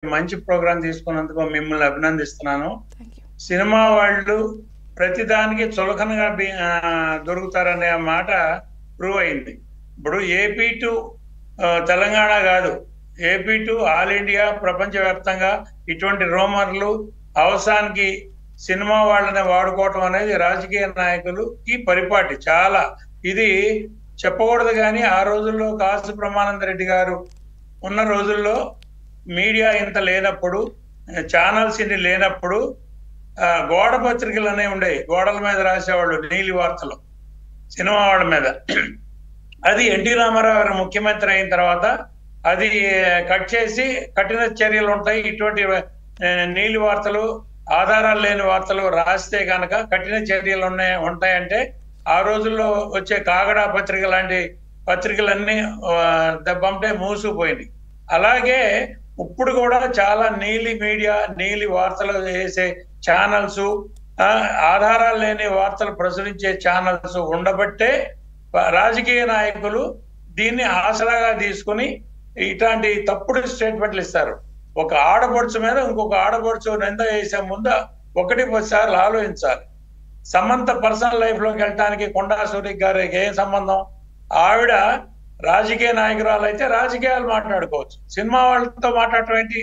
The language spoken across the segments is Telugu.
మంచి ప్రోగ్రాం తీసుకున్నందుకు మిమ్మల్ని అభినందిస్తున్నాను. Thank you. సినిమా వాళ్ళు ప్రతిదానికి చులకనగా దొరుకుతారనే మాట ప్రూవ్ అయింది. ఇప్పుడు ఏపీ టు తెలంగాణ కాదు, ఏపీ టు ఆల్ ఇండియా, ప్రపంచవ్యాప్తంగా ఇటువంటి రూమర్లు అవసరానికి సినిమా వాళ్ళని వాడుకోవటం అనేది రాజకీయ నాయకులకి పరిపాటి. చాలా ఇది చెప్పకూడదు, కానీ ఆ రోజుల్లో కాసు బ్రహ్మానంద రెడ్డి గారు ఉన్న రోజుల్లో మీడియా ఇంత లేనప్పుడు, ఛానల్స్ ఇన్ని లేనప్పుడు గోడ పత్రికలు అనేవి ఉండేవి. గోడల మీద రాసేవాళ్ళు నీలి వార్తలు సినిమా వాళ్ళ మీద. అది ఎన్టీ రామారావు గారు ముఖ్యమంత్రి అయిన తర్వాత అది కట్ చేసి కఠిన చర్యలు ఉంటాయి, ఇటువంటి నీలి వార్తలు, ఆధారాలు లేని వార్తలు రాస్తే కనుక కఠిన చర్యలు ఉంటాయంటే ఆ రోజుల్లో వచ్చే కాగడా పత్రిక లాంటి పత్రికలన్నీ దెబ్బంటే మూసుకుపోయింది. అలాగే ఇప్పుడు కూడా చాలా నీలి మీడియా, నీలి వార్తలు వేసే ఛానల్స్, ఆధారాలు లేని వార్తలు ప్రచురించే ఛానల్స్ ఉండబట్టే రాజకీయ నాయకులు దీన్ని ఆసరాగా తీసుకుని ఇట్లాంటి తప్పుడు స్టేట్మెంట్లు ఇస్తారు. ఒక ఆడపడుచు మీద ఇంకొక ఆడపడుచు నింద వేసే ముందు 1-10 సార్లు ఆలోచించాలి. సమంత పర్సనల్ లైఫ్ లోకి వెళ్ళటానికి కొండా సూరి గారికి ఏం సంబంధం? ఆవిడ రాజకీయ నాయకురాలు అయితే రాజకీయాలు మాట్లాడుకోవచ్చు, సినిమా వాళ్ళతో మాట్లాడటం ఏంటి?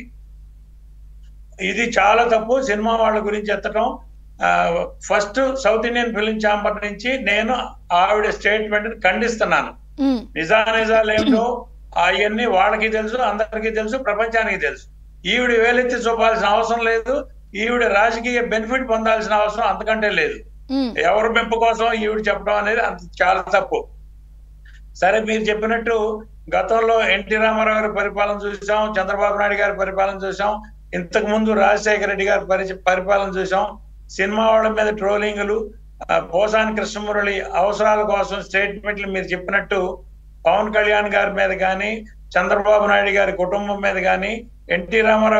ఇది చాలా తప్పు. సినిమా వాళ్ళ గురించి ఎత్తటం. First South Indian film chamber నుంచి నేను ఆవిడ స్టేట్మెంట్ ఖండిస్తున్నాను. నిజాలు ఏమిటో అవన్నీ వాళ్ళకి తెలుసు, అందరికీ తెలుసు, ప్రపంచానికి తెలుసు. ఈవిడ వేలెత్తి చూపాల్సిన అవసరం లేదు, ఈవిడ రాజకీయ బెనిఫిట్ పొందాల్సిన అవసరం అంతకంటే లేదు. ఎవరి మెప్పు కోసం ఈవిడ చెప్పడం అనేది చాలా తప్పు. సరే, మీరు చెప్పినట్టు గతంలో ఎన్టీ రామారావు గారి పరిపాలన చూసాం, చంద్రబాబు నాయుడు గారి పరిపాలన చూసాం, ఇంతకు ముందు రాజశేఖర రెడ్డి గారి పరిపాలన చూసాం. సినిమా వాళ్ళ మీద ట్రోలింగ్లు, పోసాని కృష్ణమురళి అవసరాల కోసం స్టేట్మెంట్లు మీరు చెప్పినట్టు పవన్ కళ్యాణ్ గారి మీద కానీ, చంద్రబాబు నాయుడు గారి కుటుంబం మీద కానీ, ఎన్టీ రామారావు